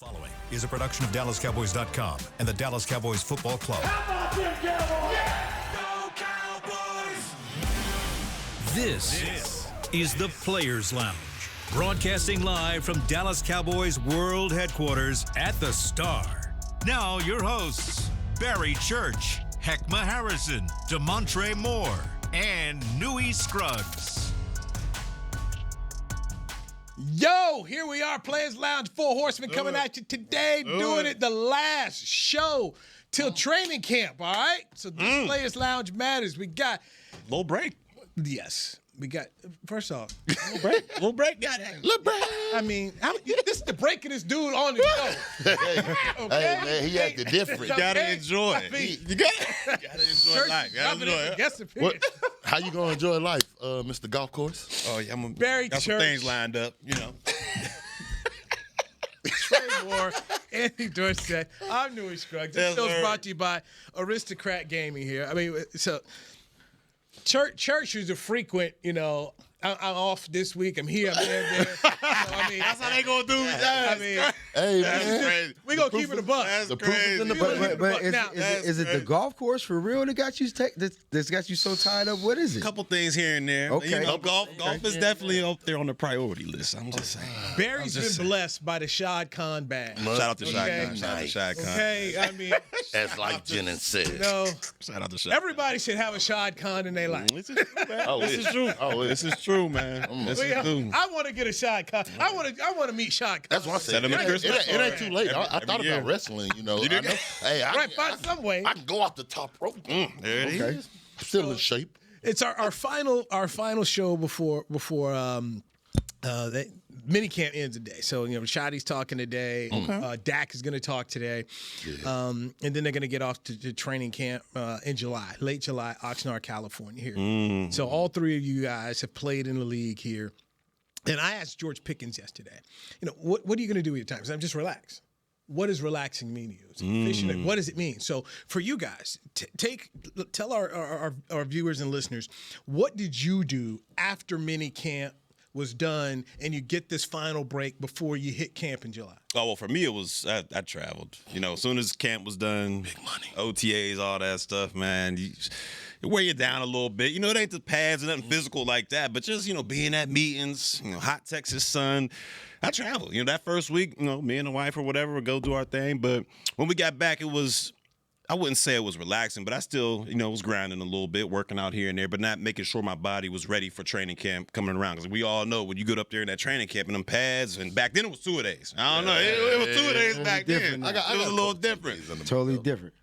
Following is a production of DallasCowboys.com and the Dallas Cowboys Football Club. How about them Cowboys? Go Cowboys! This is the Players Lounge, broadcasting live from Dallas Cowboys World Headquarters at the Star. Now your hosts, Barry Church, Heckma Harrison, Damontre Moore, and Newy Scruggs. Yo, here we are, Players Lounge, Four Horsemen coming at you today, doing it the last show till training camp, all right? So this Players Lounge matters. We got... Little break. Yes. We got, first off... Little break. Got it. Little break. I mean, this is the break of this dude on the show. Hey, man, he acted different. Okay? Gotta enjoy I mean, it. You gotta enjoy Church life. Gotta enjoy it. guest opinion. How you gonna enjoy life, Mr. Golf Course? Oh, yeah, I'm Barry got some Church. things lined up, you know. Trey Moore, Andy Dorsett. I'm Newy Scruggs. This Yes, show's sir. brought to you by Aristocrat Gaming here. I mean, so Church is a frequent, you know, I'm off this week. I'm here, I'm there. So, I mean, That's how they gonna do it. I mean, Hey, That's man. crazy. we gonna keep it a buck. That's The proof is crazy. in the We gonna pudding. keep it a But buck. Now, is it the golf course for real that got you that's got you so tied up? What is A it? couple things here and there. Okay. You know, golf is definitely up there on the priority list. I'm just saying. Barry's been blessed by the Shad Khan bag. Shout out to Shad Okay. Khan. Shout out to Shad Khan. Okay, I mean, As like Jennings said. you know, Shout out to Shad. everybody should have a Shad Khan in their life. This is true, man. Oh, This it is is. true. Oh, it is. This is true, man. This is true. I want to get a Shad Khan. I want to meet Shad Khan. That's what I said. Send him a It Christmas ain't too late. I Every thought year. about wrestling, you know. You did? I know. Hey, Right, find some way. I can go off the top rope. There it is. Okay. I'm still in shape. It's our final show before the minicamp ends today. So, you know, Shadi's talking today. Dak is going to talk today. And then they're going to get off to training camp in July, late July, Oxnard, California here. So all three of you guys have played in the league here. And I asked George Pickens yesterday, you know, what are you going to do with your time? 'Cause I'm just relax. What does relaxing mean to you? It's efficient. What does it mean? So for you guys, tell our viewers and listeners, what did you do after minicamp was done and you get this final break before you hit camp in July? Oh, well, for me, it was I traveled. You know, as soon as camp was done, big money, OTAs, all that stuff, man, it weigh you down a little bit. You know, it ain't the pads and nothing physical like that, but just, you know, being at meetings, you know, hot Texas sun, I traveled. You know, that first week, you know, me and the wife or whatever would go do our thing. But when we got back, it was, I wouldn't say it was relaxing, but I still, you know, was grinding a little bit, working out here and there, but not making sure my body was ready for training camp coming around. Because we all know when you get up there in that training camp and them pads, and back then it was 2-a-days. I don't know. It was 2-a-days back then. different. It was a little different. Totally different.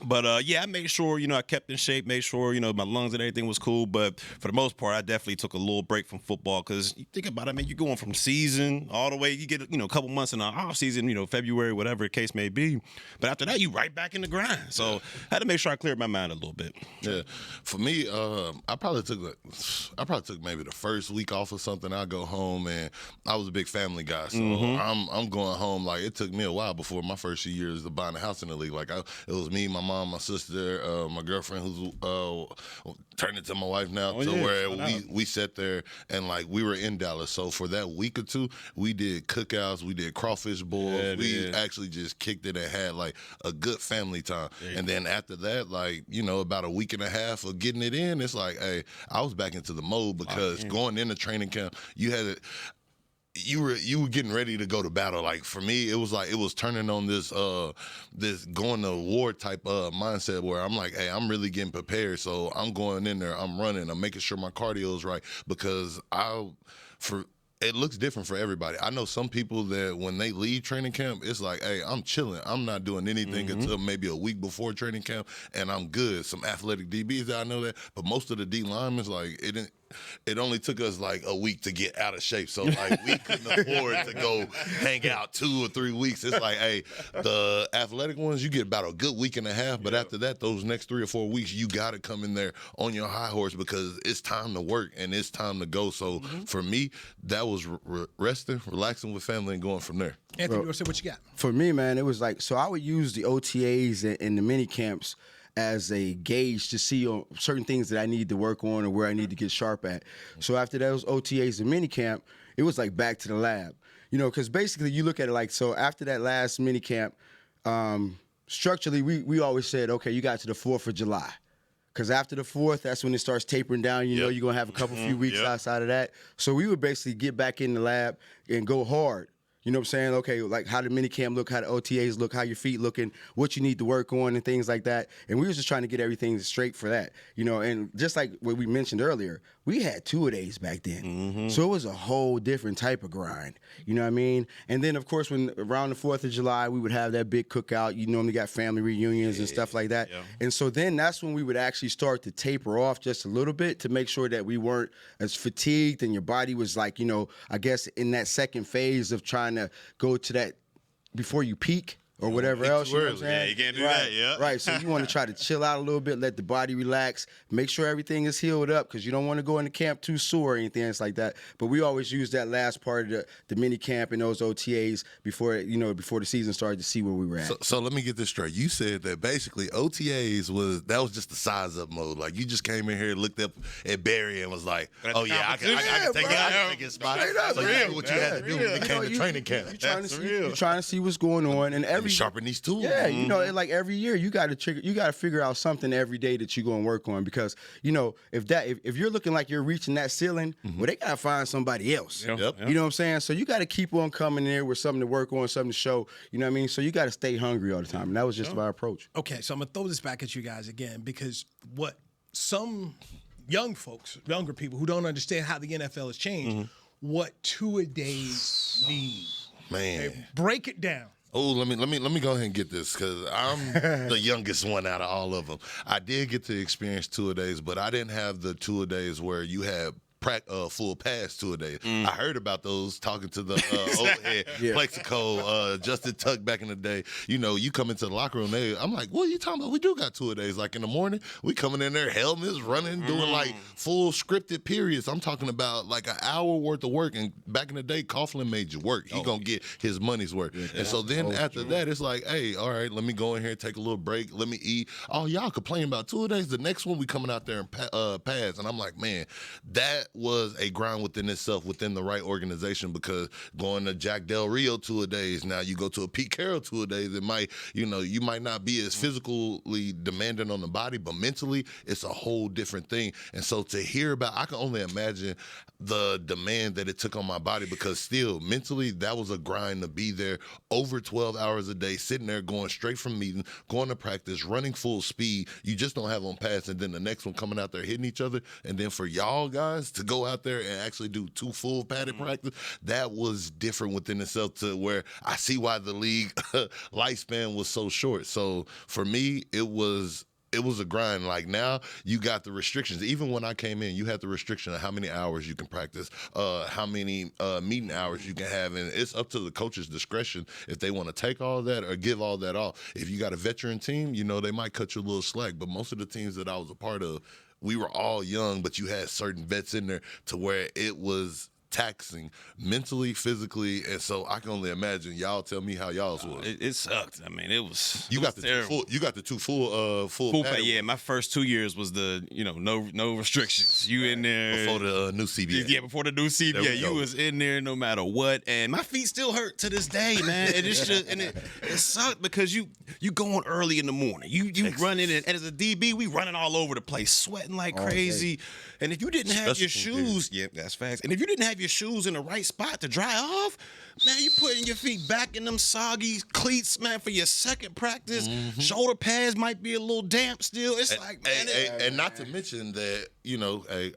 But, yeah, I made sure, you know, I kept in shape, made sure, you know, my lungs and everything was cool. But for the most part, I definitely took a little break from football because you think about it, man, you're going from season all the way. You get, you know, a couple months in the off season, you know, February, whatever the case may be. But after that, you right back in the grind. So I had to make sure I cleared my mind a little bit. Yeah, for me, I probably took maybe the first week off or something. I go home, and I was a big family guy, so I'm going home. Like, it took me a while before my first few years of buying a house in the league. Like, it was me, my mom, my sister, my girlfriend, who's turned into my wife now, where we sat there and like we were in Dallas. So for that week or two, we did cookouts, we did crawfish boils, we actually just kicked it and had like a good family time. And then after that, like, you know, about a week and a half of getting it in, it's like, hey, I was back into the mode because going into training camp, you had it. You were getting ready to go to battle. Like, for me, it was like it was turning on this going to war type mindset where I'm like, hey, I'm really getting prepared. So I'm going in there, I'm running, I'm making sure my cardio is right because it looks different for everybody. I know some people that when they leave training camp, it's like, hey, I'm chilling. I'm not doing anything until maybe a week before training camp, and I'm good. Some athletic DBs, I know that, but most of the D linemen, like, it only took us like a week to get out of shape. So like we couldn't afford to go hang out 2 or 3 weeks. It's like, hey, the athletic ones, you get about a good week and a half. But after that, those next 3 or 4 weeks, you got to come in there on your high horse because it's time to work and it's time to go. So for me, that was resting, relaxing with family and going from there. Anthony, what you got? For me, man, it was like, so I would use the OTAs and the mini camps as a gauge to see on certain things that I need to work on or where I need to get sharp at. So after those OTAs and minicamp, it was like back to the lab. You know, because basically you look at it like, so after that last mini camp, structurally, we always said, okay, you got to the 4th of July. Because after the 4th, that's when it starts tapering down. You know, you're going to have a few weeks outside of that. So we would basically get back in the lab and go hard. You know what I'm saying? Okay, like how the minicamp look, how the OTAs look, how your feet looking, what you need to work on and things like that. And we was just trying to get everything straight for that. You know, and just like what we mentioned earlier, we had 2-a-days back then. So it was a whole different type of grind. You know what I mean? And then, of course, when around the 4th of July, we would have that big cookout. You normally got family reunions and stuff like that. Yeah. And so then that's when we would actually start to taper off just a little bit to make sure that we weren't as fatigued and your body was like, you know, I guess in that second phase of trying to go to that before you peak or whatever else. You know what I'm saying? Yeah, you can't do that, yeah. Right, so you want to try to chill out a little bit, let the body relax, make sure everything is healed up because you don't want to go into camp too sore or anything else like that. But we always use that last part of the mini camp and those OTAs before the season started to see where we were at. So let me get this straight. You said that basically OTAs was just the size up mode. Like you just came in here, looked up at Barry and was like, "Oh yeah, I can take his spot." That's real. What you had to do when you came to training camp. You're trying to see what's going on, and sharpen these tools. Yeah, you know, like every year you got to figure out something every day that you're going to work on because you know if you're looking like you're reaching that ceiling, well they got to find somebody else. Yep. You know what I'm saying? So you got to keep on coming in there with something to work on, something to show. You know what I mean? So you got to stay hungry all the time, and that was just our approach. Okay, so I'm gonna throw this back at you guys again because what some younger people who don't understand how the NFL has changed, what 2-a-days mean. Man, okay, break it down. Oh, let me go ahead and get this because I'm the youngest one out of all of them. I did get to experience 2-a-days, but I didn't have the 2-a-days where you had full pass 2-a-days. I heard about those talking to the old head Plexico, Justin Tuck back in the day. You know, you come into the locker room, I'm like, what are you talking about? We do got 2-a-days. Like in the morning, we coming in there, helmets, running, doing like full scripted periods. I'm talking about like an hour worth of work. And back in the day, Coughlin made you work. He gonna get his money's worth. And so then after that, it's like, hey, all right, let me go in here and take a little break. Let me eat. Oh, y'all complain about 2-a-days. The next one, we coming out there and pass. And I'm like, man, that was a grind within itself, within the right organization, because going to Jack Del Rio 2-a-days, now you go to a Pete Carroll 2-a-days, it might, you know, you might not be as physically demanding on the body, but mentally it's a whole different thing. And so to hear about, I can only imagine the demand that it took on my body, because still mentally that was a grind to be there over 12 hours a day, sitting there going straight from meeting, going to practice, running full speed. You just don't have on pass, and then the next one coming out there hitting each other. And then for y'all guys to go out there and actually do 2 full padded practice, that was different within itself, to where I see why the league lifespan was so short. So for me, it was a grind. Like now you got the restrictions. Even when I came in, you had the restriction of how many hours you can practice, how many meeting hours you can have. And it's up to the coach's discretion if they want to take all that or give all that off. If you got a veteran team, you know, they might cut you a little slack. But most of the teams that I was a part of, we were all young, but you had certain vets in there to where it was taxing mentally, physically, and so I can only imagine. Y'all tell me how y'all's was. It sucked. I mean, it was. You got the terrible. You got the two full Yeah, my first 2 years was the no restrictions. You in there before the new CBA. Yeah, before the new CBA, you was in there no matter what, and my feet still hurt to this day, man. And it's just it sucked because you going early in the morning. You running, and as a DB, we running all over the place, sweating like crazy. And if you didn't have your shoes, that's facts. And if you didn't have your shoes in the right spot to dry off, man, you putting your feet back in them soggy cleats, man, for your second practice. Shoulder pads might be a little damp still. It's and not to mention that,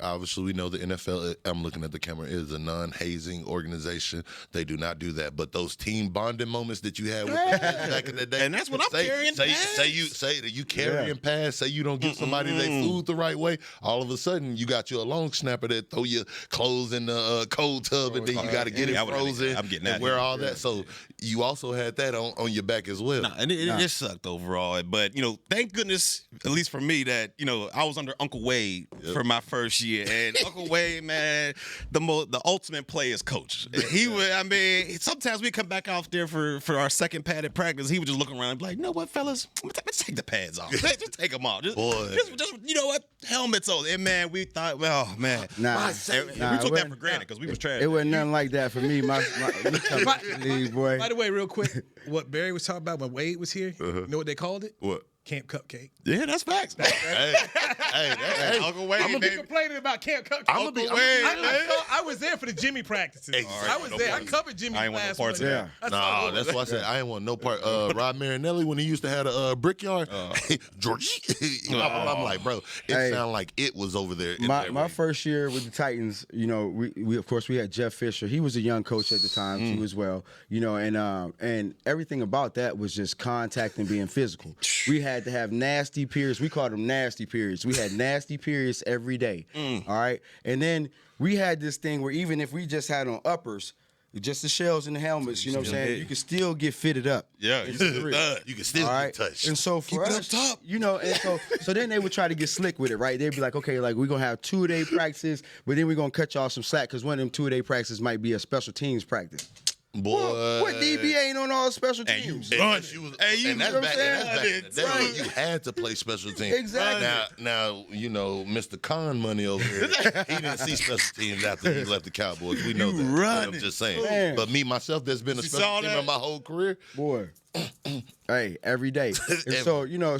obviously we know the NFL, I'm looking at the camera, is a non-hazing organization. They do not do that. But those team bonding moments that you had with the kids back in the day. And that's what I'm carrying pads. Say that you carrying pads, say you don't give somebody their food the right way, all of a sudden you got you a long snapper that throw your clothes in the cold tub, and then you got to get it frozen. I'm getting and wear all that. So you also had that on your back as well. And it just sucked overall. But thank goodness, at least for me, that I was under Uncle Wade for my first year, and Uncle Wade, man, the ultimate players coach. He would. I mean, sometimes we come back out there for our second padded practice. He would just look around and be like, "You know what, fellas? Let's take the pads off. Just take them off. Just you know what? Helmets on." And man, we thought, well, man, we took that for granted because We was trash. It wasn't nothing like that for me. My league, boy. By the way, real quick, what Barry was talking about when Wade was here, you know what they called it? What? Camp Cupcake. Yeah, that's facts. Hey, Uncle Wade, I'm baby. complaining about Camp Cupcake. I was there for the Jimmy practices. Exactly. I was there. I covered Jimmy's I ain't want no last parts one. of that. That's Nah, all. that's why I said I ain't want no part. Rod Marinelli, when he used to have a brickyard, Georgie, I'm like, bro, it sounded like it was over there. My first year with the Titans, you know, we of course we had Jeff Fisher. He was a young coach at the time too, as well. You know, and everything about that was just contact and being physical. We had to have nasty periods. We called them nasty periods. We had nasty periods every day. All right, and then we had this thing where even if we just had on uppers, just the shells and the helmets, you know what I'm saying, you could still get fitted up. Yeah, you can still get touched. And so for us, you know, and so then they would try to get slick with it, right? They'd be like, okay, like we're gonna have 2-a-day practices, but then we're gonna cut y'all some slack because one of them 2-a-day practices might be a special teams practice. Boy, What DB ain't on all special And you teams? big. and that's know what back, I'm and that's back in the day. Right. You had to play special teams. Exactly. Now, you know, Mr. Khan money over here, he didn't see special teams after he left the Cowboys. We know that. running. I'm just saying. Man. But me, myself, that's been a special saw team that? in my whole career. Boy. Hey, every day. And so, you know,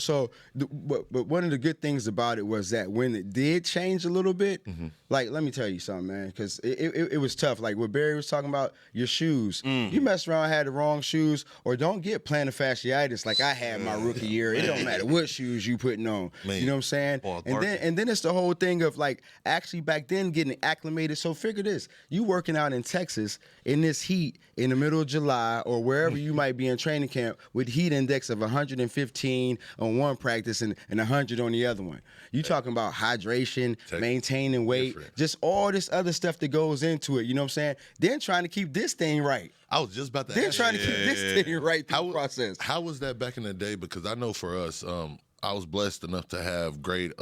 but one of the good things about it was that when it did change a little bit, like, let me tell you something, man, because it was tough. Like what Barry was talking about, your shoes. You mess around, had the wrong shoes, or don't get plantar fasciitis like I had my rookie year. It don't matter what shoes you putting on. Man. You know what I'm saying? And then it's the whole thing of like actually back then getting acclimated. So figure this, you working out in Texas in this heat in the middle of July or wherever you might be in training camp with heat index of 115 on one practice and 100 on the other one. You talking about hydration, maintaining weight, just all this other stuff that goes into it. You know what I'm saying? Then trying to keep this thing right. I was just about to Then ask trying you. to keep this thing right through the process. How was that back in the day? Because I know for us, I was blessed enough to have great,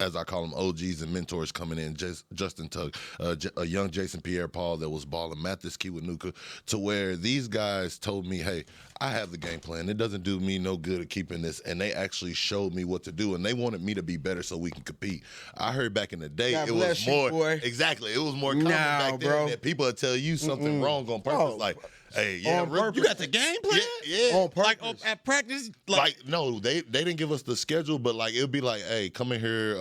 as I call them, OGs and mentors coming in. Justin Tuck, a young Jason Pierre-Paul that was balling, Mathis Kiwanuka, to where these guys told me, hey, I have the game plan. It doesn't do me no good at keeping this. And they actually showed me what to do, and they wanted me to be better so we can compete. I heard back in the day, God it was bless you, more, boy. exactly, it was more common back then bro. that people would tell you something wrong on purpose. Like, hey, yeah, On purpose. You got the game plan? Yeah. On purpose. Like at practice? Like no, they didn't give us the schedule, but like it'll be like, hey, come in here.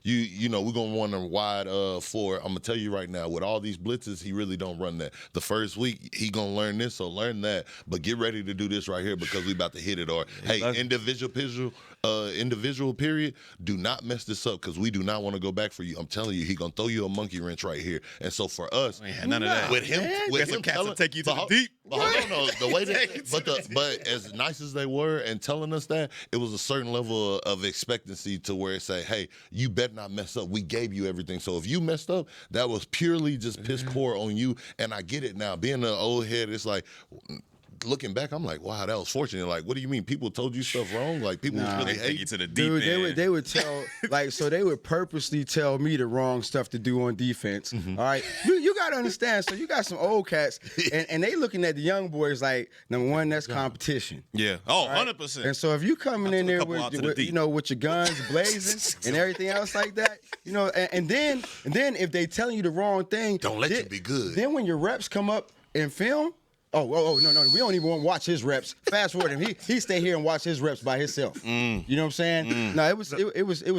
You know we're gonna run a wide 4. I'm gonna tell you right now, with all these blitzes, he really don't run that. The first week he gonna learn this, so learn that. But get ready to do this right here because we about to hit it. Or hey, individual period. Do not mess this up because we do not want to go back for you. I'm telling you, he gonna throw you a monkey wrench right here. And so for us, none of that. with him, Got some cats will take you to the deep. But hold on, the way that, but as nice as they were and telling us that, it was a certain level of expectancy to where it say, hey, you better not mess up. We gave you everything. So if you messed up, that was purely just piss poor on you. And I get it now. Being an old head, it's like, looking back, I'm like, wow, that was fortunate. Like, what do you mean? People told you stuff wrong? Like, people really Take you hate to the deep Dude, end. they would tell so they would purposely tell me the wrong stuff to do on defense. All right, you got to understand. So you got some old cats, and they looking at the young boys like, number one, that's competition. Yeah. Oh, 100%. And so if you coming in there with deep. you know, with your guns blazing and everything else like that, you know, and then if they telling you the wrong thing, Don't let you be good. Then when your reps come up in film. Oh, no, we don't even want to watch his reps. Fast forward him. He stay here and watch his reps by himself. You know what I'm saying? No, it was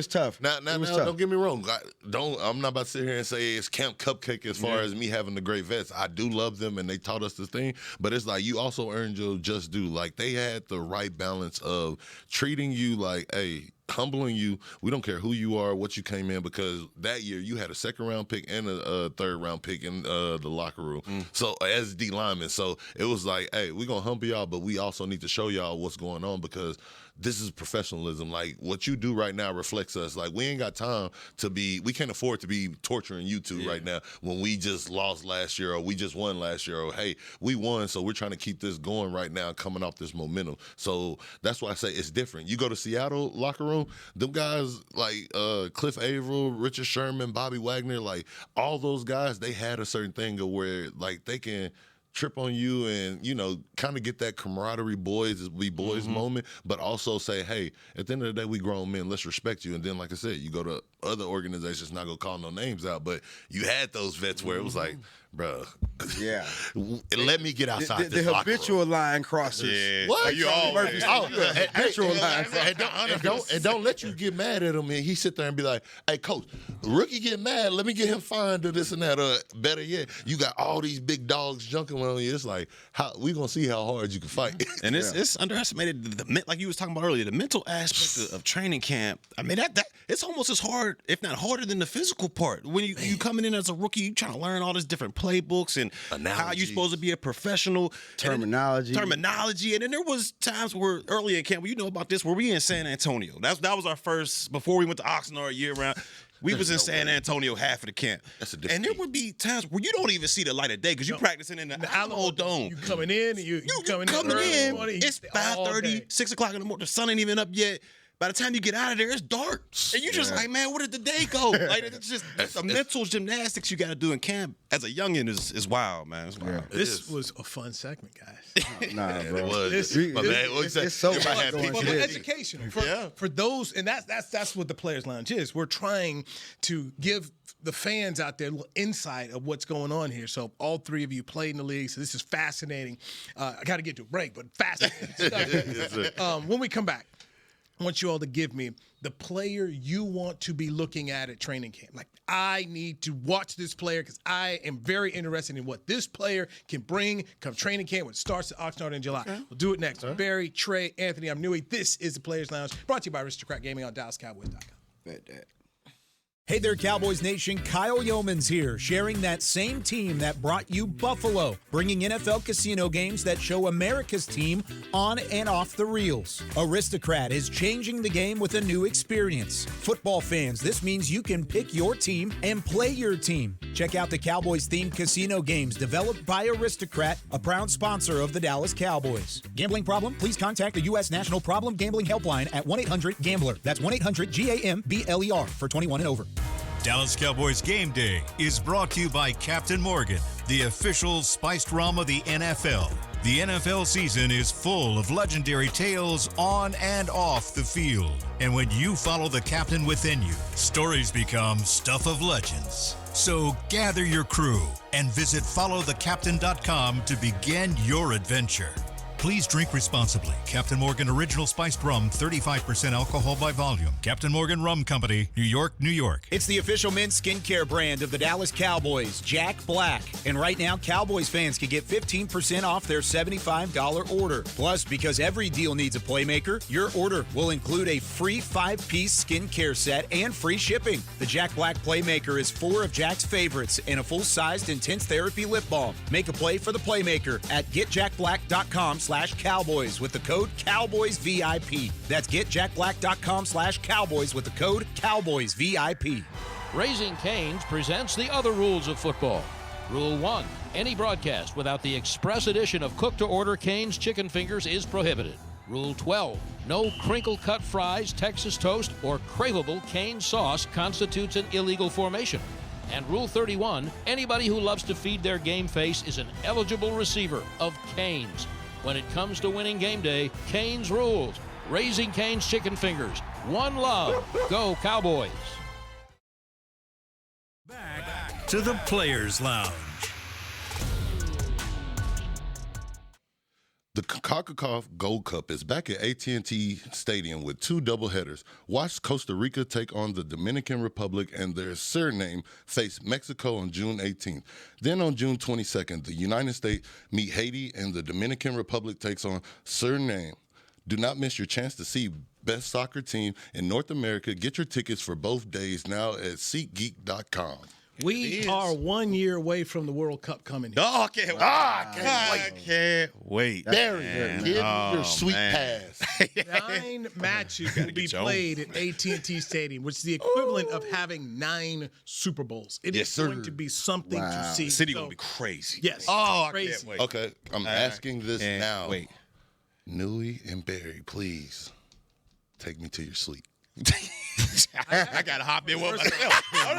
tough. Now, It was tough. don't get me wrong. I'm not about to sit here and say it's Camp Cupcake as far as me having the great vets. I do love them, and they taught us this thing. But it's like you also earned your just due. Like they had the right balance of treating you like, hey, humbling you. We don't care who you are, what you came in, because that year you had a 2nd-round pick and a 3rd-round pick in the locker room. So as D lineman, so it was like, hey, we're gonna humble y'all, but we also need to show y'all what's going on because this is professionalism. Like what you do right now reflects us. Like we ain't got time to be. We can't afford to be torturing you two right now when we just lost last year or we just won last year or hey, we won, so we're trying to keep this going right now, coming off this momentum. So that's why I say it's different. You go to Seattle locker room, them guys like Cliff Averill, Richard Sherman, Bobby Wagner, like all those guys, they had a certain thing of where like they can trip on you and, you know, kind of get that camaraderie boys moment, but also say, hey, at the end of the day, we grown men, let's respect you. And then, like I said, you go to other organizations, not gonna call no names out, but you had those vets where it was like, bro, Yeah. let me get outside The this locker room. habitual line crossers. Yeah. What? Like you all Murphy said, you a habitual line crosser. And don't let you get mad at him, and he sit there and be like, "Hey, coach, rookie get mad. Let me get him fined to this and that." Or better yet, you got all these big dogs junking on you. It's like, how we gonna see how hard you can fight? And it's underestimated. Like you was talking about earlier, the mental aspect of training camp. I mean, that it's almost as hard, if not harder, than the physical part. When you coming in as a rookie, you trying to learn all these different playbooks and how you supposed to be a professional. Terminology. And then there was times where early in camp, well, you know about this, where we in San Antonio. That was our first, before we went to Oxnard year round. We was in San Antonio half of the camp. And there would be times where you don't even see the light of day because you practicing in the Alamo Dome. You coming in, you coming in. Morning, It's 5:30, 6 o'clock in the morning. The sun ain't even up yet. By the time you get out of there, it's dark. And you just like, man, where did the day go? Like, it's just the mental gymnastics you got to do in camp as a youngin' is wild, man. It's wild. Yeah. This was a fun segment, guys. Nah, bro. It was. It's so much going But to this. educational for those, and that's what the Players Lounge is. We're trying to give the fans out there a little insight of what's going on here. So all three of you played in the league, so this is fascinating. I got to get to a break, but fascinating stuff. When we come back, I want you all to give me the player you want to be looking at training camp. Like, I need to watch this player because I am very interested in what this player can bring come training camp when it starts at Oxnard in July. Okay. We'll do it next. Barry, Trey, Anthony, I'm Newy. This is the Players Lounge, brought to you by Aristocrat Gaming on DallasCowboys.com. Bet that. Hey there, Cowboys Nation. Kyle Yeomans here, sharing that same team that brought you Buffalo, bringing NFL casino games that show America's team on and off the reels. Aristocrat is changing the game with a new experience. Football fans, this means you can pick your team and play your team. Check out the Cowboys-themed casino games developed by Aristocrat, a proud sponsor of the Dallas Cowboys. Gambling problem? Please contact the U.S. National Problem Gambling Helpline at 1-800-GAMBLER. That's 1-800-GAMBLER for 21 and over. Dallas Cowboys Game Day is brought to you by Captain Morgan, the official spiced rum of the NFL. The NFL season is full of legendary tales on and off the field. And when you follow the captain within you, stories become stuff of legends. So gather your crew and visit followthecaptain.com to begin your adventure. Please drink responsibly. Captain Morgan Original Spiced Rum, 35% alcohol by volume. Captain Morgan Rum Company, New York, New York. It's the official men's skincare brand of the Dallas Cowboys, Jack Black. And right now, Cowboys fans can get 15% off their $75 order. Plus, because every deal needs a playmaker, your order will include a free 5-piece skincare set and free shipping. The Jack Black Playmaker is 4 of Jack's favorites and a full-sized intense therapy lip balm. Make a play for the playmaker at getjackblack.com/Cowboys with the code CowboysVIP. That's getjackblack.com/Cowboys with the code CowboysVIP. Raising Cane's presents the other rules of football. Rule 1, any broadcast without the express edition of cook-to-order Cane's chicken fingers is prohibited. Rule 12, no crinkle-cut fries, Texas toast, or craveable Cane sauce constitutes an illegal formation. And Rule 31, anybody who loves to feed their game face is an eligible receiver of Cane's. When it comes to winning game day, Cane's rules. Raising Cane's chicken fingers. One love. Go Cowboys. Back to the Players Lounge. The CONCACAF Gold Cup is back at AT&T Stadium with 2 doubleheaders. Watch Costa Rica take on the Dominican Republic and their Suriname face Mexico on June 18th. Then on June 22nd, the United States meet Haiti and the Dominican Republic takes on Suriname. Do not miss your chance to see best soccer team in North America. Get your tickets for both days now at SeatGeek.com. We are 1 year away from the World Cup coming here. Oh, I can't wait. I can't wait. Barry, give me your sweet pass. 9 matches will be played at AT&T Stadium, which is the equivalent of having 9 Super Bowls. It is going to be something to see. The city going to be crazy. Yes. Oh, crazy. I can't wait. Okay, I'm asking this now. Wait. Newy and Barry, please take me to your suite. I got to hop in with myself. I'm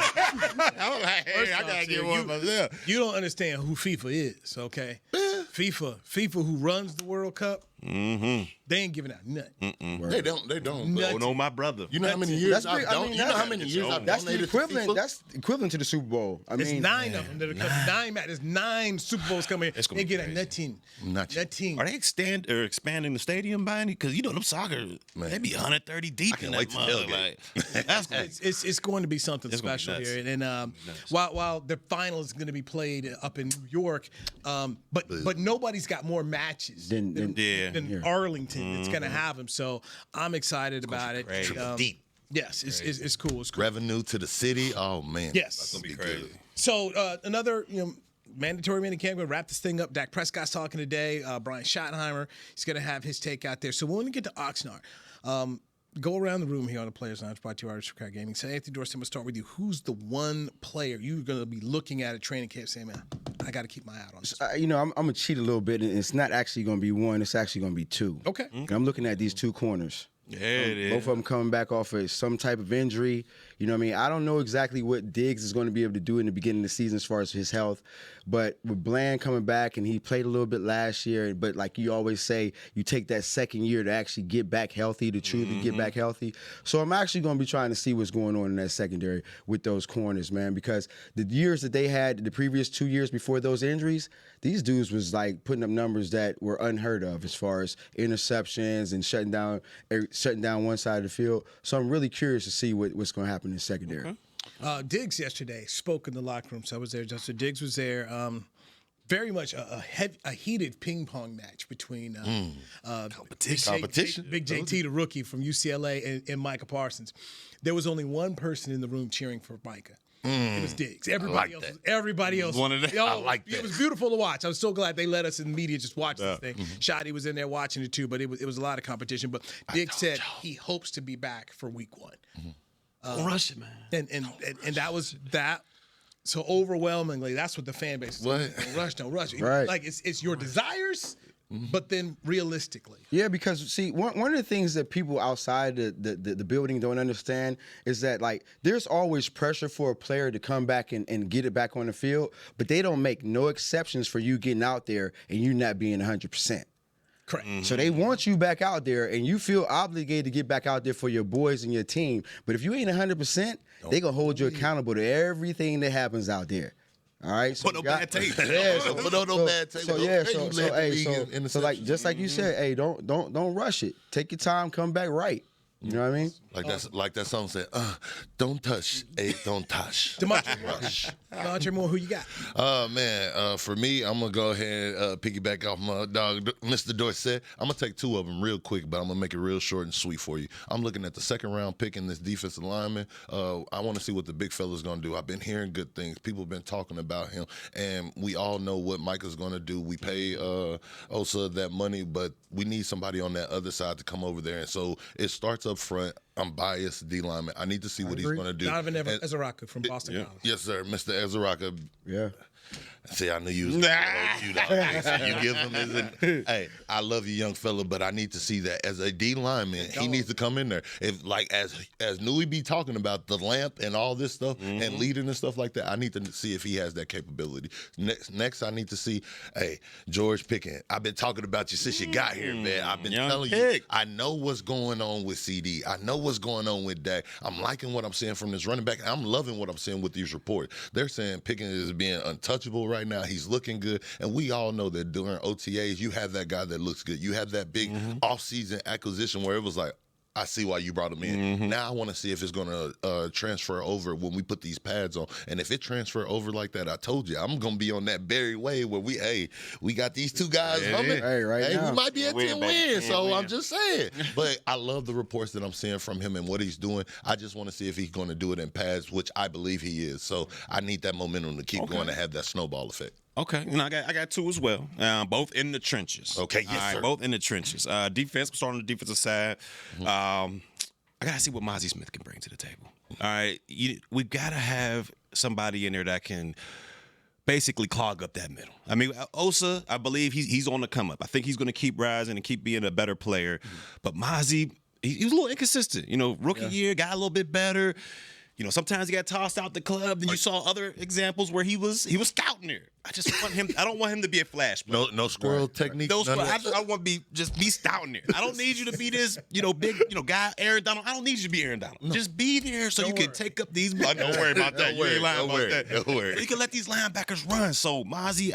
like, hey, I got to get one myself. You don't understand who FIFA is, okay? FIFA who runs the World Cup, They ain't giving out nothing. They don't. Oh, no, my brother. You know how many years I've donated? You know how many years I've That's the donated equivalent. to FIFA? That's equivalent to the Super Bowl. I There's mean, 9 of them that are coming. 9, Matt. There's 9 Super Bowls coming. It's gonna They be get crazy. nothing. Are they expanding the stadium by any? Because you know them soccer, they be 130 deep in that wait to mother. tailgate. Like, that's gonna, It's going to be something It's gonna be special nuts. here. And while the final is going to be played up in New York, but nobody's got more matches than Arlington that's going to have them. So I'm excited about it. deep. Yes, it's cool. It's cool. Revenue to the city. Oh man. Yes. That's gonna be crazy. good. So another mandatory minicamp. We're gonna wrap this thing up. Dak Prescott's talking today. Brian Schottenheimer, he's gonna have his take out there. So when we get to Oxnard, go around the room here on the Players Lounge brought to you by Chicago Gaming. So Anthony Dorsett, I'm gonna start with you. Who's the one player you're gonna be looking at training camp saying, man, I got to keep my eye out on this? I'm gonna cheat a little bit, and it's not actually gonna be one. It's actually gonna be 2. Okay. I'm looking at these 2 corners. Yeah, it is. Both of them coming back off of some type of injury. You know what I mean? I don't know exactly what Diggs is going to be able to do in the beginning of the season as far as his health. But with Bland coming back, and he played a little bit last year, but like you always say, you take that second year to actually get back healthy, to truly get back healthy. So I'm actually going to be trying to see what's going on in that secondary with those corners, man, because the years that they had, the previous 2 years before those injuries, these dudes was like putting up numbers that were unheard of as far as interceptions and shutting down one side of the field. So I'm really curious to see what's going to happen in the secondary. Diggs yesterday spoke in the locker room, so I was there. So Diggs was there. Very much a heated ping pong match between Competition. Big JT, the rookie from UCLA, and Micah Parsons. There was only one person in the room cheering for Micah. It was Diggs. Everybody else. One of them. I like that. It was beautiful to watch. I was so glad they let us in the media just watch this thing. Shotty was in there watching it too, but it was a lot of competition. But Diggs said he hopes to be back for week 1. Don't rush it, man. And that was that. So overwhelmingly, that's what the fan base is. What? Don't rush. Right. Like it's your desires, but then realistically. Yeah, because see, one of the things that people outside the building don't understand is that like there's always pressure for a player to come back and get it back on the field, but they don't make no exceptions for you getting out there and you not being 100%. Correct. So they want you back out there, and you feel obligated to get back out there for your boys and your team. But if you ain't 100%, they gonna hold you accountable to everything that happens out there. All right. So Put no bad tape. Yeah. Put on no bad tape. So like just like you said, hey, don't rush it. Take your time. Come back right. You know what I mean? Like that song said, don't touch, don't touch. Damontre Moore, who you got? Man, for me, I'm going to go ahead and piggyback off my dog, Mr. Dorsett. I'm going to take 2 of them real quick, but I'm going to make it real short and sweet for you. I'm looking at the second round pick in this defensive lineman. I want to see what the big fella's going to do. I've been hearing good things. People have been talking about him, and we all know what Micah's going to do. We pay Osa that money, but we need somebody on that other side to come over there. And so it starts up front. I'm biased, D lineman. I need to see what he's going to do. Donovan Ezeraka from Boston College. Yes, sir, Mr. Ezeraka. Yeah. See, I knew you was cute out there. So you give him his. Hey, I love you, young fella, but I need to see that as a D lineman. He needs to come in there. If like as Newy be talking about the lamp and all this stuff and leading and stuff like that, I need to see if he has that capability. Next, I need to see. Hey, George Pickens. I've been talking about you since you got here, man. I've been telling you. I know what's going on with CD. I know what's going on with Dak. I'm liking what I'm seeing from this running back. I'm loving what I'm seeing with these reports. They're saying Pickens is being untouchable right now. He's looking good. And we all know that during OTAs, you have that guy that looks good. You have that big offseason acquisition where it was like, I see why you brought him in. Now I want to see if it's going to transfer over when we put these pads on. And if it transfer over like that, I told you, I'm going to be on that Barry way where we got these 2 guys humming. Hey, we might be at 10 wins. So I'm just saying. But I love the reports that I'm seeing from him and what he's doing. I just want to see if he's going to do it in pads, which I believe he is. So I need that momentum to keep going to have that snowball effect. Okay, I got 2 as well. Both in the trenches. Okay, yes, all right, sir. Both in the trenches. Defense, starting on the defensive side. I gotta see what Mozzie Smith can bring to the table. All right, we've got to have somebody in there that can basically clog up that middle. I mean, Osa, I believe he's on the come up. I think he's going to keep rising and keep being a better player. But Mozzie, he was a little inconsistent. Rookie year got a little bit better. sometimes he got tossed out the club. Then you saw other examples where he was scouting there. I just want him. I don't want him to be a flash player. No squirrel technique. I want to just be scouting there. I don't need you to be this, big, guy, Aaron Donald. I don't need you to be Aaron Donald. No. Just be there so you can take up these. Don't worry about that. You ain't lying about that. Don't worry. You can let these linebackers run. So Mozzie,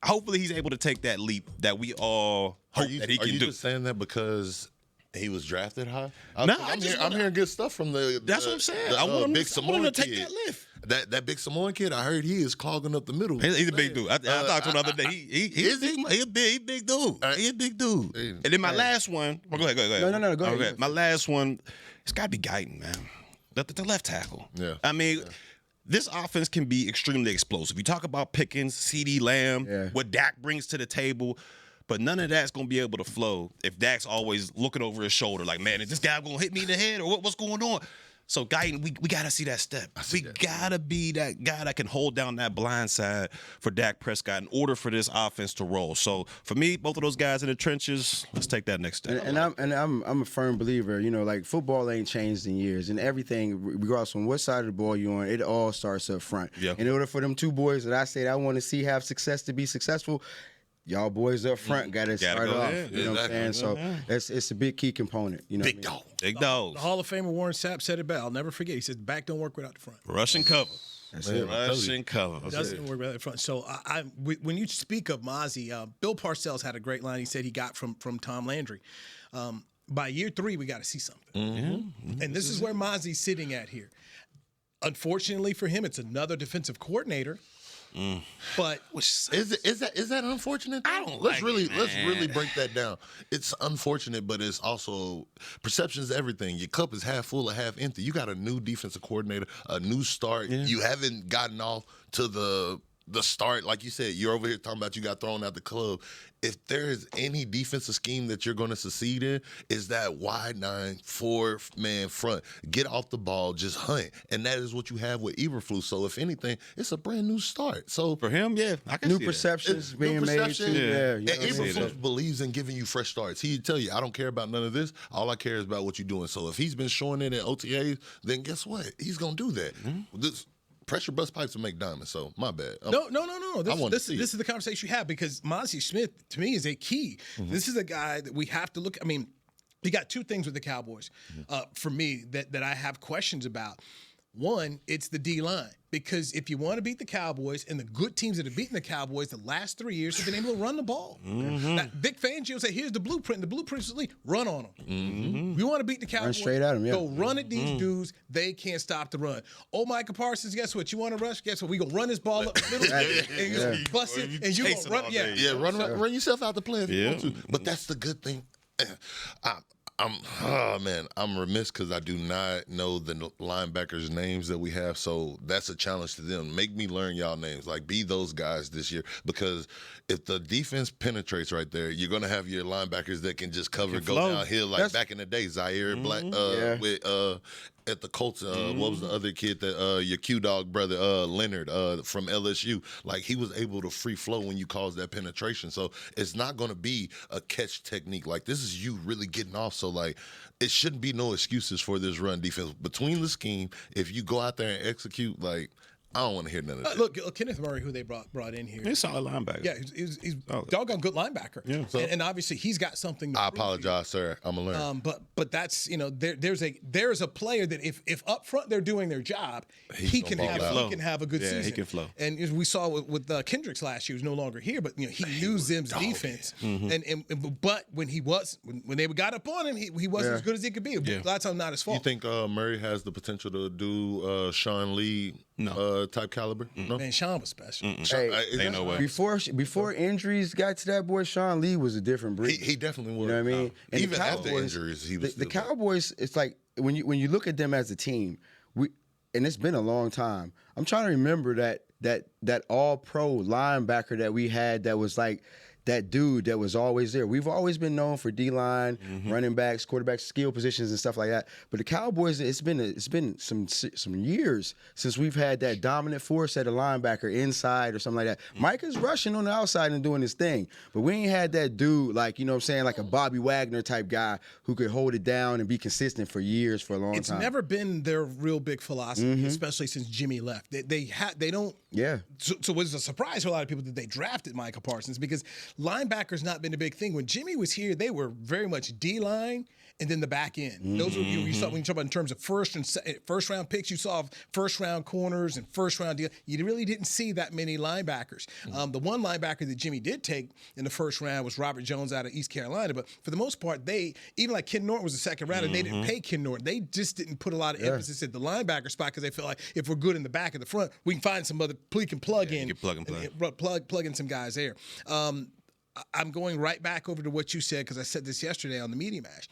hopefully he's able to take that leap that we all hope that he can do. Are you just saying that because he was drafted high? No, I'm hearing good stuff from the. That's what I'm saying. I want him to take that lift. That big Samoan kid, I heard he is clogging up the middle. He's a big dude. I talked to him the other day. He's a big dude. He's a big dude. And then my last one. Well, go ahead. No, go ahead. Okay. My last one. It's got to be Guyton, man. The left tackle. Yeah. I mean. Yeah. This offense can be extremely explosive. You talk about Pickens, CeeDee Lamb, what Dak brings to the table, but none of that's going to be able to flow if Dak's always looking over his shoulder like, man, is this guy going to hit me in the head or what's going on? So, Guyton, we got to see that step. We got to be that guy that can hold down that blind side for Dak Prescott in order for this offense to roll. So, for me, both of those guys in the trenches, let's take that next step. And I'm a firm believer, like football ain't changed in years. And everything, regardless on what side of the ball you're on, it all starts up front. Yeah. In order for them two boys that I say that I want to see have success to be successful, y'all boys up front got to start off. You know what I'm saying? So it's a big key component. Big dog. Big dogs. The Hall of Famer Warren Sapp said it best. I'll never forget. He said, the back don't work without the front. Russian cover. That's it. Russian cover. It doesn't work without the front. So when you speak of Mozzie, Bill Parcells had a great line he said he got from Tom Landry. By year 3, we got to see something. Mm-hmm. And this is where Mozzie's sitting at here. Unfortunately for him, it's another defensive coordinator. But is that unfortunate? I don't. Let's really break that down. It's unfortunate, but it's also perception is everything. Your cup is half full or half empty. You got a new defensive coordinator, a new start. Yeah. You haven't gotten off to the start, like you said. You're over here talking about you got thrown out the club. If there is any defensive scheme that you're going to succeed in, is that wide 9, 4-man front. Get off the ball, just hunt. And that is what you have with Eberflus. So if anything, it's a brand new start. So for him, I can see that. Perceptions being made too. Yeah. And Eberflus believes in giving you fresh starts. He'd tell you, I don't care about none of this. All I care is about what you're doing. So if he's been showing it at OTAs, then guess what? He's going to do that. Mm-hmm. This pressure bust pipes will make diamonds, so my bad. No. This is the conversation you have because Mozzie Smith, to me, is a key. Mm-hmm. This is a guy that we have to look. I mean, you got two things with the Cowboys for me that I have questions about. One, it's the D-line. Because if you want to beat the Cowboys, and the good teams that have beaten the Cowboys the last 3 years have been able to run the ball. Mm-hmm. Now, Vic Fangio said, here's the blueprint. The blueprint is run on them. Mm-hmm. We want to beat the Cowboys. Run straight at them, Go run at these dudes. They can't stop the run. Oh, Micah Parsons, guess what? You want to rush? Guess what? We going to run this ball up the middle, and you bust it, and you going to run. Run yourself out the play if you want to. But that's the good thing. I'm remiss because I do not know the linebackers' names that we have, so that's a challenge to them. Make me learn y'all names. Like, be those guys this year, because if the defense penetrates right there, you're going to have your linebackers that can just cover, go downhill like back in the day. Zaire Black with at the Colts, what was the other kid that your Q-Dog brother, Leonard from LSU? Like, he was able to free flow when you cause that penetration. So it's not going to be a catch technique. Like, this is you really getting off. So, like, it shouldn't be no excuses for this run defense. Between the scheme, if you go out there and execute, like, I don't want to hear none of that. Look, Kenneth Murray, who they brought in here. He's a solid linebacker. Yeah, he's doggone good linebacker. Yeah. So, and obviously he's got something to I apologize, sir. I'm going to learn. But that's, there's a player that if up front they're doing their job, he can have a good season. Yeah, he can flow. And as we saw with Kendricks last year, who's no longer here, but he knew Zim's defense. Mm-hmm. But when they got up on him, he wasn't as good as he could be. Yeah. That's not his fault. You think Murray has the potential to do Sean Lee type caliber? No? Man, Sean was special. Ain't no way. Before injuries got to that boy, Sean Lee was a different breed. He definitely was. You know what I mean? And even after injuries, he was the Cowboys, it's like when you look at them as a team, and it's been a long time. I'm trying to remember that all-pro linebacker that we had that was like that dude that was always there. We've always been known for D-line, running backs, quarterbacks, skill positions and stuff like that. But the Cowboys, it's been some years since we've had that dominant force at a linebacker inside or something like that. Micah's rushing on the outside and doing his thing, but we ain't had that dude like, you know what I'm saying, like a Bobby Wagner type guy who could hold it down and be consistent for years, for a long time. It's never been their real big philosophy, especially since Jimmy left. They don't. Yeah. So it was a surprise for a lot of people that they drafted Micah Parsons, because linebacker's not been a big thing. When Jimmy was here, they were very much D-line and then the back end. Those are you saw when you talk about in terms of first round picks. You saw first round corners and first round deal. You really didn't see that many linebackers. The one linebacker that Jimmy did take in the first round was Robert Jones out of East Carolina. But for the most part, they even like Ken Norton was the second round, and they didn't pay Ken Norton. They just didn't put a lot of emphasis at the linebacker spot because they felt like if we're good in the back and the front, we can find some other we can plug in. You can plug in some guys there. I'm going right back over to what you said, because I said this yesterday on the Media Mash.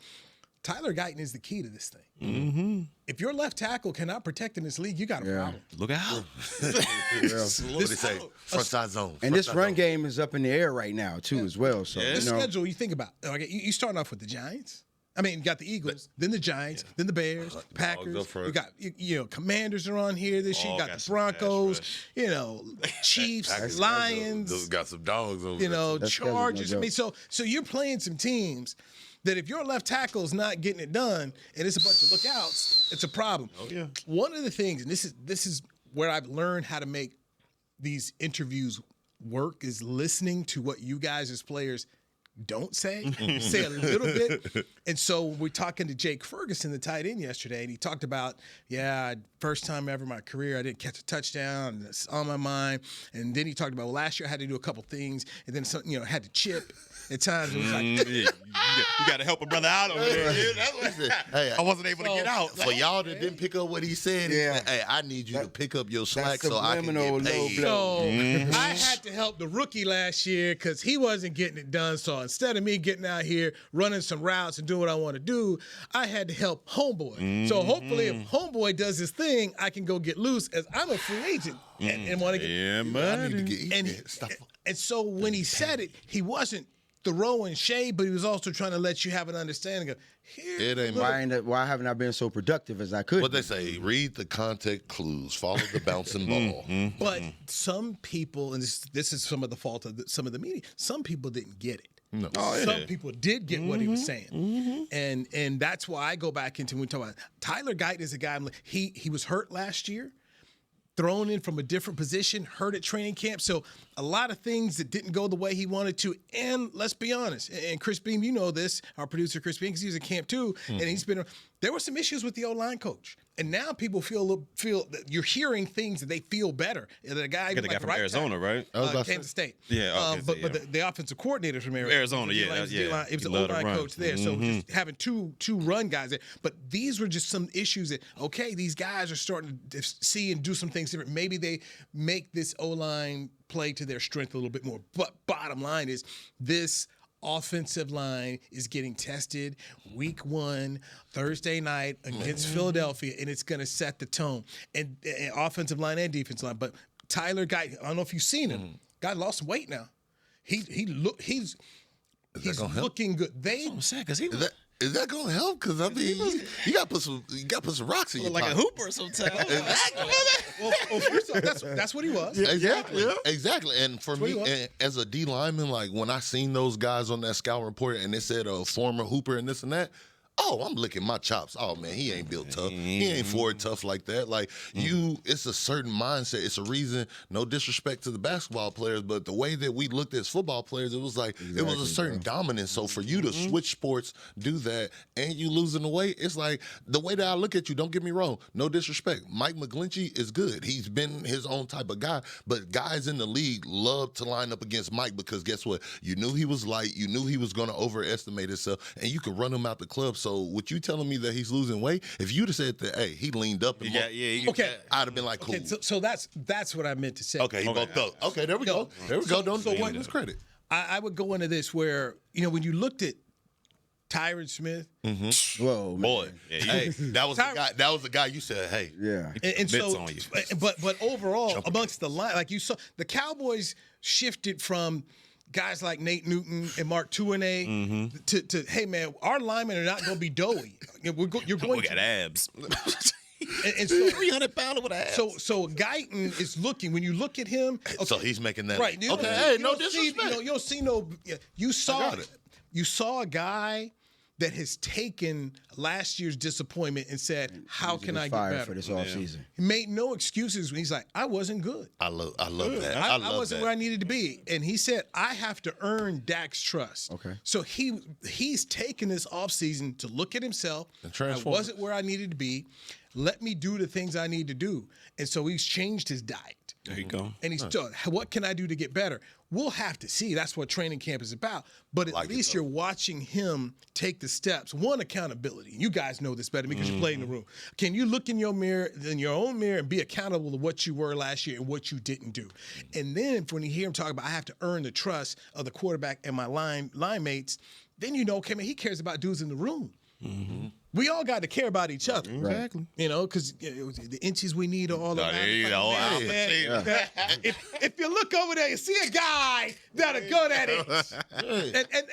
Tyler Guyton is the key to this thing. If your left tackle cannot protect in this league, you got a problem. Look out. What they say? Front side zone. And this run game is up in the air right now, too, as well. So the schedule, you think about, okay, you starting off with the Giants. I mean, you got the Eagles, then the Giants, then the Bears, Packers. You got, Commanders are on here this year. You got the Broncos, Chiefs, Lions. Those got some dogs over there. Chargers. I mean, so you're playing some teams that if your left tackle is not getting it done and it's a bunch of lookouts, it's a problem. Oh, yeah. One of the things, and this is where I've learned how to make these interviews work, is listening to what you guys as players don't say. Say a little bit. And so we're talking to Jake Ferguson, the tight end, yesterday, and he talked about, first time ever in my career, I didn't catch a touchdown, and it's on my mind. And then he talked about, last year I had to do a couple things, and then some, had to chip. At times, it was like, you got to help a brother out over there. Hey, I wasn't able to get out. For y'all that didn't pick up what he said, hey, I need you to pick up your slack so I can get paid. So I had to help the rookie last year because he wasn't getting it done. So instead of me getting out here running some routes and doing what I want to do, I had to help Homeboy. So hopefully, if Homeboy does his thing, I can go get loose, as I'm a free agent and want to get. Yeah, man. And so when he said it, he wasn't throwing shade, but he was also trying to let you have an understanding of why haven't I been so productive as I could? What they say, read the contact clues, follow the bouncing ball. But some people, and this is some of the fault of some of the media, some people didn't get it. No. Some people did get what he was saying. And that's why I go back into when we talk about Tyler Guyton is a guy, he was hurt last year, thrown in from a different position, hurt at training camp. So a lot of things that didn't go the way he wanted to. And let's be honest, and Chris Beam, you know this, our producer Chris Beam, because he was in camp too, and there were some issues with the O-line coach. And now people feel that you're hearing things that they feel better. The guy from Arizona, right? Kansas State. Yeah, but the offensive coordinator from Arizona, it was the O-line coach there. So just having two run guys there. But these were just some issues that, these guys are starting to see and do some things different. Maybe they make this O-line play to their strength a little bit more. But bottom line is this offensive line is getting tested week 1, Thursday night against Philadelphia, and it's going to set the tone. And offensive line and defensive line. But Tyler Guyton, I don't know if you've seen him. Guy lost weight now. He's looking good. Is that gonna help? Because I mean, you got to put some rocks in your like pocket. A hooper sometimes. well, first off, that's what he was. Exactly. And for me, as a D lineman, like when I seen those guys on that scout report and it said a former hooper and this and that, I'm licking my chops. Oh man, he ain't built tough. He ain't forward tough like that. Like it's a certain mindset. It's a reason. No disrespect to the basketball players, but the way that we looked as football players, it was like it was a certain dominance. So for you to switch sports, do that, and you losing the weight, it's like the way that I look at you. Don't get me wrong. No disrespect. Mike McGlinchey is good. He's been his own type of guy. But guys in the league love to line up against Mike because guess what? You knew he was light. You knew he was going to overestimate himself, and you could run him out the club. So what you telling me that he's losing weight? If you'd have said that, hey, he leaned up and I'd have been like, cool. Okay, so that's what I meant to say. Okay, he bulked up. Okay, there we go. There we go. Don't give him credit. I would go into this where when you looked at Tyron Smith. Whoa, man. Boy, hey, that was the guy. That was the guy you said, hey, and so, on you. but overall, amongst the line, like you saw, the Cowboys shifted from guys like Nate Newton and Mark Tuinei to hey man, our linemen are not going to be doughy. You're going We got abs. and so 300 pounder with abs. So Guyton is looking. When you look at him, okay, So he's making that. right? Okay, hey, no see, disrespect. you don't see no. You saw got it. You saw a guy that has taken last year's disappointment and said, "How can I get better?" for this offseason? He made no excuses when he's like, "I wasn't good. I love that. I love wasn't that. where I needed to be." And he said, "I have to earn Dak's trust." Okay. So he's taken this offseason to look at himself. And I transform. wasn't where I needed to be. Let me do the things I need to do. And so he's changed his diet. There you go. And he's done, what can I do to get better? We'll have to see. That's what training camp is about. But at least you're watching him take the steps. One, accountability. You guys know this better because you play in the room. Can you look in your own mirror, and be accountable to what you were last year and what you didn't do? And then when you hear him talk about, I have to earn the trust of the quarterback and my line mates, then you know, okay, man, he cares about dudes in the room. We all got to care about each other. Exactly. You know, because the inches we need are all around. there you go. If you look over there, you see a guy that'll good at it.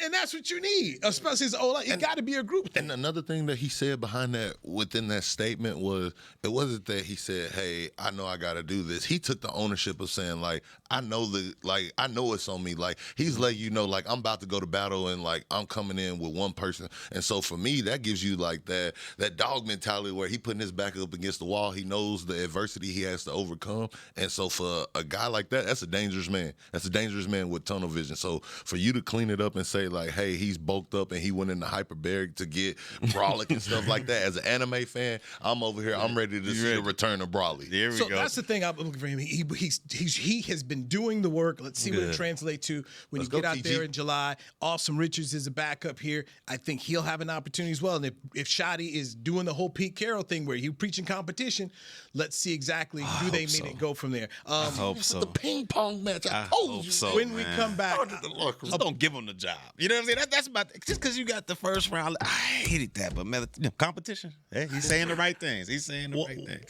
And that's what you need, especially as O-line. You got to be a group thing. And another thing that he said behind that, within that statement, was it wasn't that he said, "Hey, I know I got to do this." He took the ownership of saying, like, I know it's on me. Like, he's letting you know, like, I'm about to go to battle and like I'm coming in with one person. And so for me, that gives you like that dog mentality where he putting his back up against the wall. He knows the adversity he has to overcome. And so for a guy like that, that's a dangerous man. That's a dangerous man with tunnel vision. So for you to clean it up and say like, hey, he's bulked up and he went into hyperbaric to get brolic and stuff like that. As an anime fan, I'm over here. I'm ready to see a return of Brawley. There we So go. that's the thing I'm looking for him. He has been doing the work. Let's see what it translates to when Let's you get go, out TG. there in July. Austin Richards is a backup here. I think he'll have an opportunity as well. And if Shoddy is doing the whole Pete Carroll thing where you preaching competition, let's see exactly do they meet and go from there. I hope so. The ping pong match. I I told hope you. so. when we man. come back, Just don't give him the job. You know what I'm saying? That's about just because you got the first round. I hated that, but man, competition. Hey, he's saying the right things. He's saying the right things.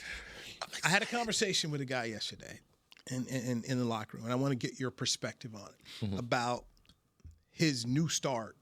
I had a conversation with a guy yesterday in the locker room, and I want to get your perspective on it about his new start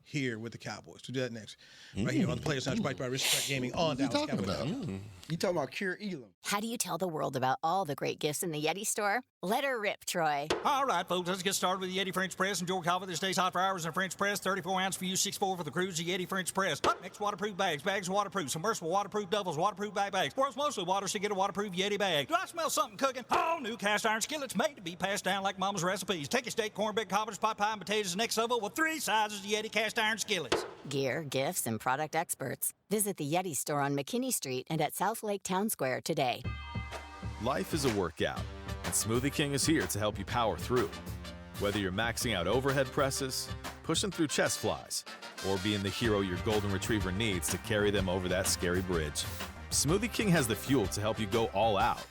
here with the Cowboys. We'll do that next. Right here on the Players Lounge, brought by Respect Gaming on Dallas talking Cowboys. about? You talking about Kier Elam? How do you tell the world about all the great gifts in the Yeti store? Let her rip, Troy. All right, folks, let's get started with the Yeti French Press. Enjoy coffee that stays hot for hours in a French press. 34 ounce for you, 6'4" for the cruise. The Yeti French Press. Hot mix waterproof bags. Bags waterproof. Submersible waterproof doubles. Waterproof bags. World's mostly water, so get a waterproof Yeti bag. Do I smell something cooking? Oh, new cast iron skillets made to be passed down like mama's recipes. Take your steak, cornbread, cobbers, pot pie, and potatoes next oval with 3 sizes of Yeti cast iron skillets. Gear, gifts, and product experts. Visit the Yeti store on McKinney Street and at South Lake Town Square today. Life is a workout, and Smoothie King is here to help you power through. Whether you're maxing out overhead presses, pushing through chest flies, or being the hero your golden retriever needs to carry them over that scary bridge, Smoothie King has the fuel to help you go all out.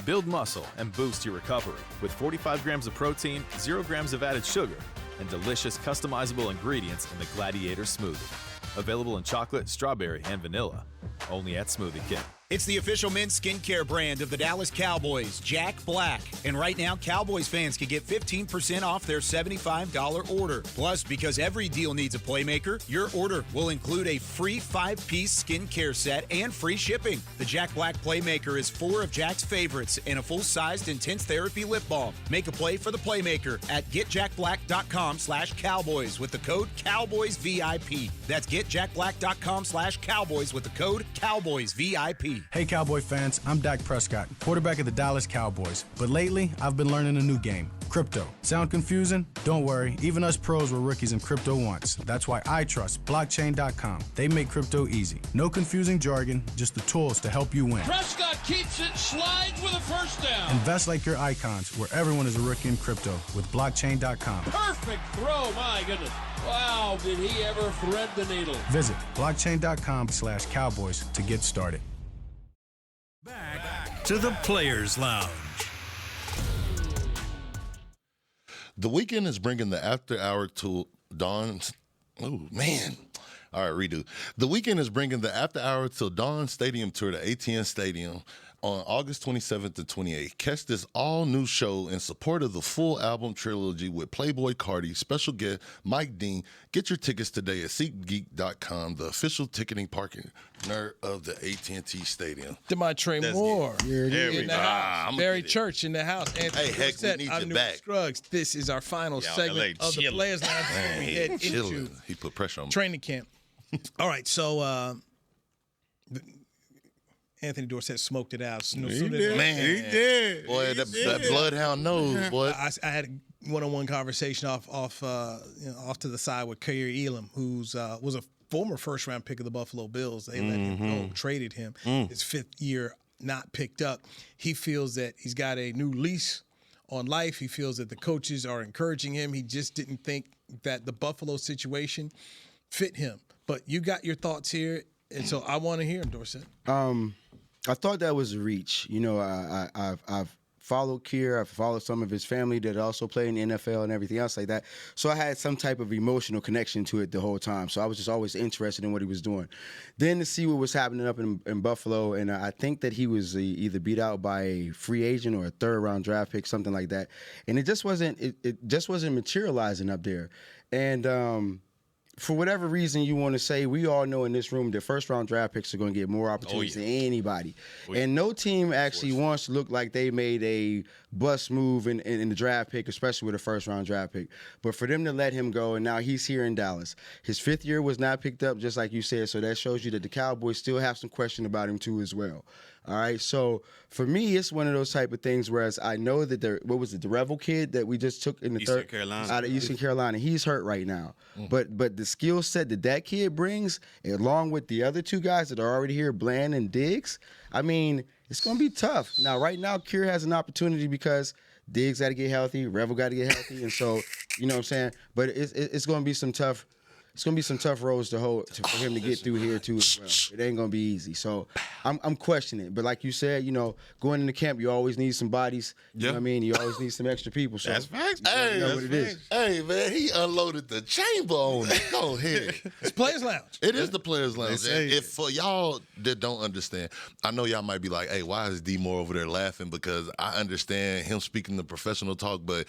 Build muscle and boost your recovery with 45 grams of protein, 0 grams of added sugar, and delicious customizable ingredients in the Gladiator Smoothie. Available in chocolate, strawberry, and vanilla. Only at Smoothie King. It's the official men's skincare brand of the Dallas Cowboys, Jack Black. And right now, Cowboys fans can get 15% off their $75 order. Plus, because every deal needs a playmaker, your order will include a free 5-piece skincare set and free shipping. The Jack Black Playmaker is 4 of Jack's favorites and a full-sized intense therapy lip balm. Make a play for the Playmaker at getjackblack.com/Cowboys with the code CowboysVIP. That's getjackblack.com/Cowboys with the code CowboysVIP. Hey Cowboy fans, I'm Dak Prescott, quarterback of the Dallas Cowboys. But lately, I've been learning a new game, crypto. Sound confusing? Don't worry, even us pros were rookies in crypto once. That's why I trust blockchain.com. They make crypto easy. No confusing jargon, just the tools to help you win. Prescott keeps it, slides with a first down. Invest like your icons, where everyone is a rookie in crypto with blockchain.com. Perfect throw, my goodness. Wow, did he ever thread the needle. Visit blockchain.com/Cowboys to get started. Back to the Players Lounge. The weekend is bringing the after hour to Dawn's. Oh, man. All right, redo. The weekend is bringing the after hour till Dawn Stadium tour to AT&T Stadium. on August 27th to 28th. Catch this all-new show in support of the full album trilogy with Playboy Cardi, special guest Mike Dean. Get your tickets today at SeatGeek.com, the official ticketing partner of the AT&T Stadium. Damontre Moore in the house. Barry Church in the house. Anthony Hey, heck, Dorsett, we need I'm you Newy back. Scruggs. This is our final segment of the Players Lounge before we head into He put pressure on me. training camp. All right, so Anthony Dorsett smoked it out. Man, he did. Boy, that bloodhound knows, boy. I had a one-on-one conversation off to the side with Kyrie Elam, who's was a former first-round pick of the Buffalo Bills. They let him go, traded him. His 5th year not picked up. He feels that he's got a new lease on life. He feels that the coaches are encouraging him. He just didn't think that the Buffalo situation fit him. But you got your thoughts here, and so I want to hear him, Dorsett. I thought that was a reach. You know, I've followed Kier. I've followed some of his family that also play in the NFL and everything else like that. So I had some type of emotional connection to it the whole time. So I was just always interested in what he was doing. Then to see what was happening up in Buffalo, and I think that he was either beat out by a free agent or a 3rd-round draft pick, something like that. And it just wasn't materializing up there. And for whatever reason you want to say, we all know in this room that 1st-round draft picks are going to get more opportunities than anybody. And no team actually wants to look like they made a bust move in the draft pick, especially with a 1st-round draft pick. But for them to let him go, and now he's here in Dallas. His 5th year was not picked up, just like you said, so that shows you that the Cowboys still have some question about him too as well. All right, so for me, it's one of those type of things. Whereas I know that the Revel kid that we just took in the Eastern Carolina. out of Eastern Carolina, he's hurt right now. But the skill set that kid brings, along with the other 2 guys that are already here, Bland and Diggs, I mean, it's gonna be tough. Now, right now, Kier has an opportunity because Diggs got to get healthy, Revel got to get healthy, and so you know what I'm saying. But it's gonna be some tough. It's gonna be some tough roads to for him to get through here too as well. It ain't gonna be easy. So I'm questioning it. But like you said, you know, going into camp, you always need some bodies. You know what I mean? You always need some extra people. So That's facts. Hey, know what it is. Hey, man, he unloaded the chamber on it. Go ahead. It's Players Lounge. It is the Players Lounge. say And if for y'all that don't understand, I know y'all might be like, hey, why is D Moore over there laughing? Because I understand him speaking the professional talk, but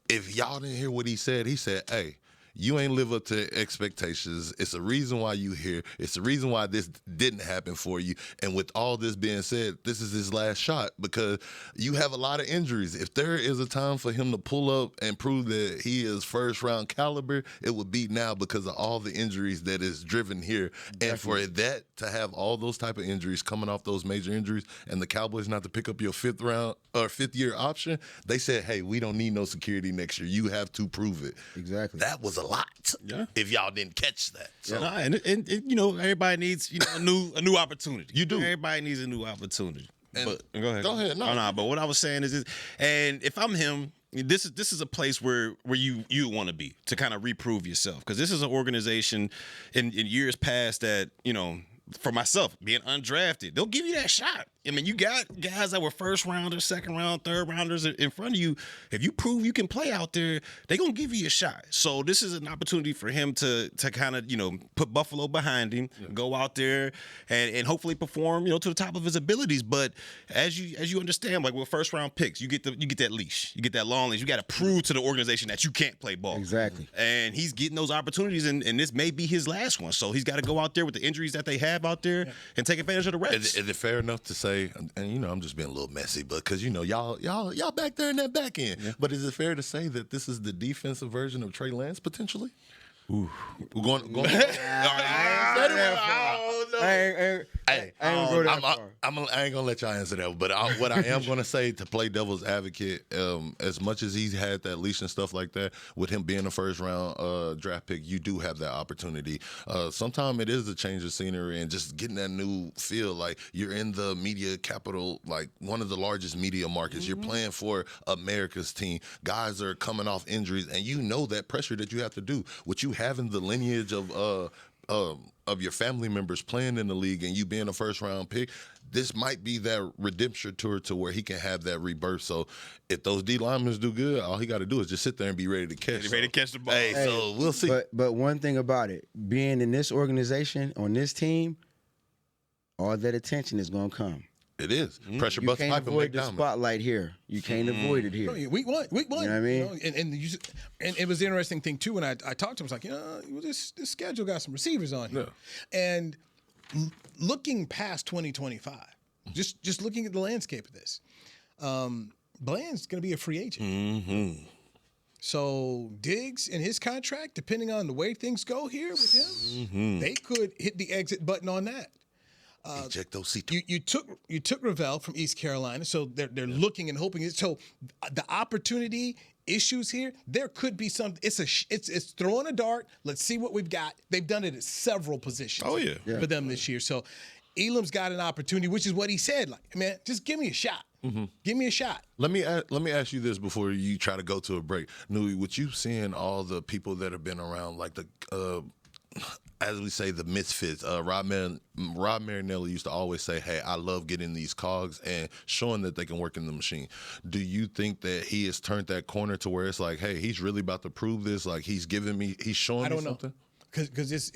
if y'all didn't hear what he said, hey, you ain't live up to expectations. It's a reason why you here. It's the reason why this didn't happen for you. And with all this being said, this is his last shot because you have a lot of injuries. If there is a time for him to pull up and prove that he is 1st-round caliber, it would be now because of all the injuries that is driven here. Definitely. And for that to have all those type of injuries coming off those major injuries and the Cowboys not to pick up your 5th-year option, they said, hey, we don't need no security next year. You have to prove it. Exactly. That was a lot. Yeah. If y'all didn't catch that. So. Yeah, and you know, everybody needs a new opportunity. You do. Everybody needs a new opportunity. But go ahead. Go ahead. No. But what I was saying is, and if I'm him, this is a place where you want to be to kind of reprove yourself because this is an organization in years past that for myself being undrafted, they'll give you that shot. I mean, you got guys that were 1st-rounders, 2nd-round, 3rd-rounders in front of you. If you prove you can play out there, they're going to give you a shot. So this is an opportunity for him to kind of, put Buffalo behind him, go out there and hopefully perform, to the top of his abilities. But as you understand, like with 1st-round picks, you get that leash. You get that long leash. You got to prove to the organization that you can't play ball. Exactly. And he's getting those opportunities, and this may be his last one. So he's got to go out there with the injuries that they have out there and take advantage of the reps. Is it fair enough to say, and I'm just being a little messy, but because y'all back there in that back end. But is it fair to say that this is the defensive version of Trey Lance potentially? Ooh, we're going. I ain't gonna let y'all answer that. But what I am gonna say to play devil's advocate, as much as he's had that leash and stuff like that, with him being a 1st-round draft pick, you do have that opportunity. Sometimes it is a change of scenery and just getting that new feel. Like you're in the media capital, like one of the largest media markets. You're playing for America's team. Guys are coming off injuries, and you know that pressure that you have to do. What you having the lineage of your family members playing in the league and you being a 1st-round pick, this might be that redemption tour to where he can have that rebirth. So if those D linemen do good, all he got to do is just sit there and be ready to catch. Ready to catch the ball. Hey, so we'll see. But one thing about it, being in this organization, on this team, all that attention is going to come. It is. Pressure You bust can't pipe and avoid make the diamond. spotlight here. You can't avoid it here. No, week one. You know what I mean? And it was the interesting thing too when I talked to him. I was like, this schedule got some receivers on here, and looking past 2025, just looking at the landscape of this, Bland's going to be a free agent. Mm-hmm. So Diggs and his contract, depending on the way things go here with him, they could hit the exit button on that. You took Ravel from East Carolina, so they're looking and hoping. So the opportunity issues here, there could be some. It's throwing a dart. Let's see what we've got. They've done it at several positions. For them this year. So Elam's got an opportunity, which is what he said. Like, man, just give me a shot. Give me a shot. Let me ask you this before you try to go to a break. Newy, with you seeing all the people that have been around, like the as we say, the misfits. Rob Marinelli used to always say, hey, I love getting these cogs and showing that they can work in the machine. Do you think that he has turned that corner to where it's like, hey, he's really about to prove this? Like, he's showing me something? Because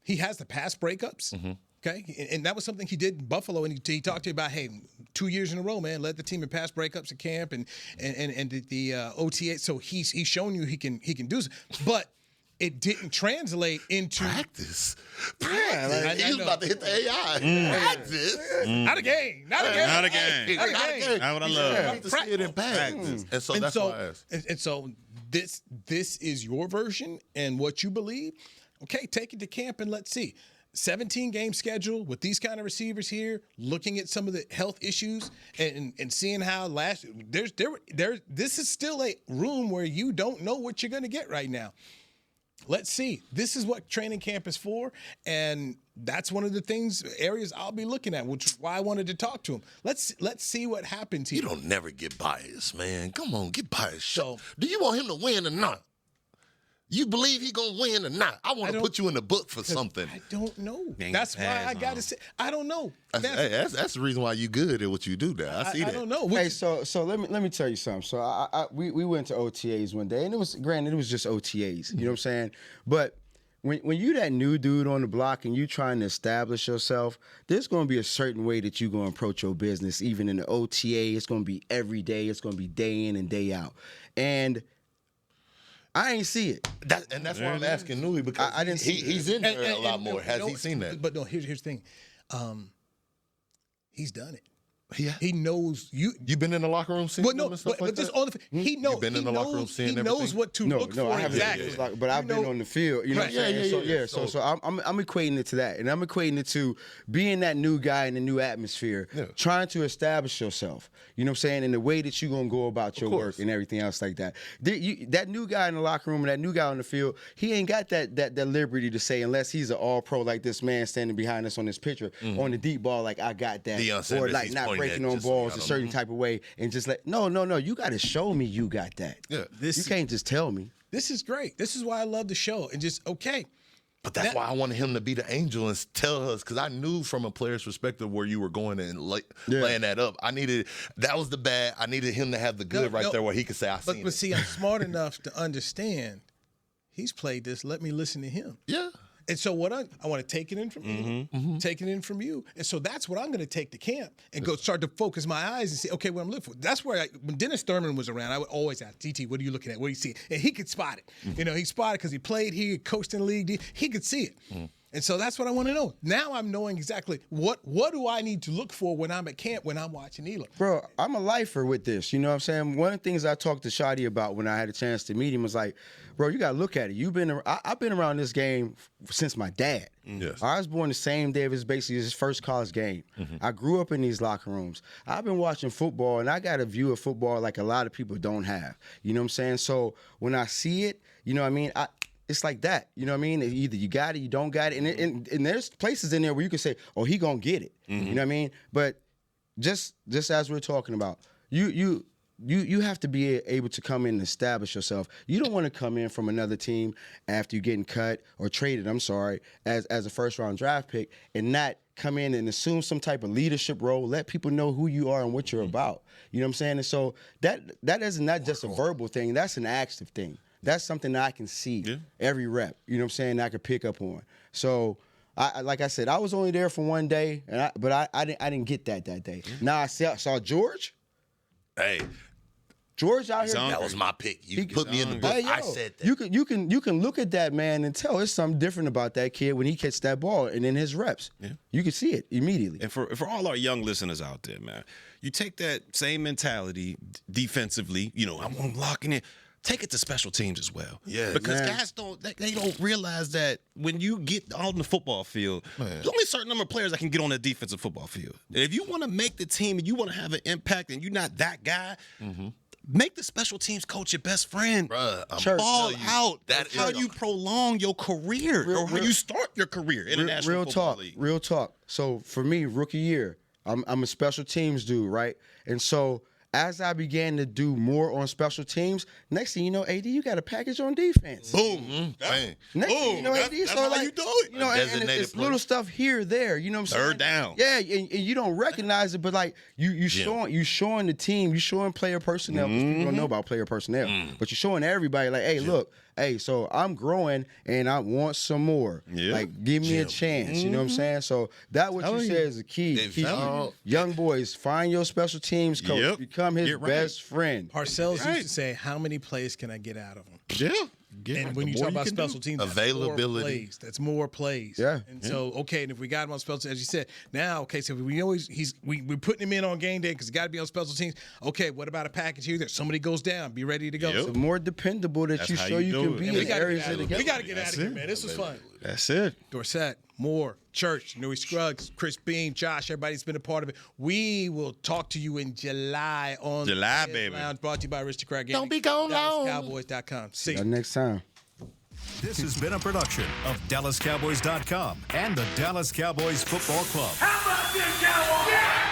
he has the pass breakups. Okay, and that was something he did in Buffalo, and he talked to you about, hey, 2 years in a row, man, led the team in pass breakups at camp and the OTA. So he's shown you he can do it, but it didn't translate into practice. Yeah, he was about to hit the AI. Practice. Not a game. Not a game. That's what I love. I have to see it in practice. And so that's why I asked. And so this is your version and what you believe. Okay, take it to camp and let's see. 17-game schedule with these kind of receivers here, looking at some of the health issues and seeing how this is still a room where you don't know what you're going to get right now. Let's see. This is what training camp is for, and that's one of the areas I'll be looking at, which is why I wanted to talk to him. Let's see what happens here. You don't never get biased, man. Come on, get biased. So, do you want him to win or not? You believe he gonna win or not? I want to put you in the book for something. I don't know. That's why I gotta say I don't know. That's the reason why you good at what you do now. I see that. I don't know. Hey, so let me tell you something. So we went to OTAs one day, and it was just OTAs. You know what I'm saying? But when you that new dude on the block and you trying to establish yourself, there's going to be a certain way that you're going to approach your business. Even in the OTA, it's going to be every day. It's going to be day in and day out. And I ain't see it. That's why I'm asking Newy, because I didn't see he's in there a lot more. Has he seen that? But no, here's the thing. He's done it. He knows you. You've been in the locker room seeing them and stuff like that? He knows. You've been in the locker room seeing everything? He knows what to look for. No, I haven't. Exactly. But I've been on the field. You know what I'm saying? So I'm equating it to that, and I'm equating it to being that new guy in the new atmosphere, trying to establish yourself. You know what I'm saying? And the way that you're gonna go about your work and everything else like that. That new guy in the locker room and that new guy on the field, he ain't got that liberty to say, unless he's an all-pro like this man standing behind us on this picture on the deep ball, like I got that, or like not breaking on balls a certain type of way, and just like no, you got to show me you got that. Yeah, you can't just tell me. This is great. This is why I love the show, and just okay. But that's why I wanted him to be the angel and tell us, because I knew from a player's perspective where you were going and laying that up. That was the bad. I needed him to have the good there where he could say, I seen it. But see, I'm smart enough to understand he's played this. Let me listen to him. Yeah. And so what I want to take it in from you, take it in from you. And so that's what I'm going to take to camp and go start to focus my eyes and see, okay, what I'm looking for. That's where when Dennis Thurman was around, I would always ask, DT, what are you looking at? What do you see? And he could spot it. You know, he spotted because he played here, coached in the league. He could see it. And so that's what I want to know. Now I'm knowing exactly what do I need to look for when I'm at camp, when I'm watching Elam. Bro, I'm a lifer with this. You know what I'm saying? One of the things I talked to Shadi about when I had a chance to meet him was like, bro, you got to look at it. I've been around this game since my dad. Yes. I was born the same day of his first college game. I grew up in these locker rooms. I've been watching football, and I got a view of football like a lot of people don't have. You know what I'm saying? So when I see it, you know what I mean? It's like that. You know what I mean? Either you got it, you don't got it. And there's places in there where you can say, oh, he going to get it. You know what I mean? But just as we're talking about, you have to be able to come in and establish yourself. You don't want to come in from another team after you're getting cut or traded, as a first-round draft pick and not come in and assume some type of leadership role, let people know who you are and what you're about. You know what I'm saying? And so that is not just a verbal thing. That's an active thing. That's something that I can see every rep, you know what I'm saying, that I can pick up on. So like I said, I was only there for one day, but I didn't get that day. Now I saw George. Hey, George out here. That was my pick. You put me in the book. Hey, I said that. You can look at that man and tell there's something different about that kid when he catches that ball and in his reps. Yeah. You can see it immediately. And for all our young listeners out there, man, you take that same mentality defensively. You know, I'm locking it. Take it to special teams as well. Yeah, because guys they don't realize that when you get on the football field, there's only a certain number of players that can get on the defensive football field. And if you want to make the team and you want to have an impact and you're not that guy, make the special teams coach your best friend. Bruh, ball out. That's how you prolong your career or how you start your career in the National Football League. Real talk. So for me, rookie year, I'm a special teams dude, right? And so as I began to do more on special teams, next thing you know, AD, you got a package on defense. Boom. Next thing you know, AD, that's so how like, you do it. You know, and it's little stuff here, there. You know what I'm saying? Third down. Yeah, and you don't recognize it, but like you showing the team, you showing player personnel. Because people don't know about player personnel, but you're showing everybody like, hey, look. Hey, so I'm growing and I want some more. Yeah. Like, give me a chance. You know what I'm saying? So that what you said is the key. Young boys, find your special teams coach. Become his best friend. Parcells used to say, how many plays can I get out of him? Yeah. And when you talk about special teams, availability, that's more plays. Yeah. And so, okay, and if we got him on special teams, as you said, now, okay, so we're putting him in on game day because he got to be on special teams. Okay, what about a package here? Somebody goes down, be ready to go. Yep. So more dependable that you show you can be in areas of the game. We got to get out of here, man. This was fun. That's it. Dorsett, Moore, Church, Newy Scruggs, Chris Bean, Josh, everybody's been a part of it. We will talk to you in July on July, baby. Lounge, brought to you by Rich Craig. Don't be gone long. DallasCowboys.com. See you next time. This has been a production of DallasCowboys.com and the Dallas Cowboys Football Club. How about this, Cowboys? Yeah!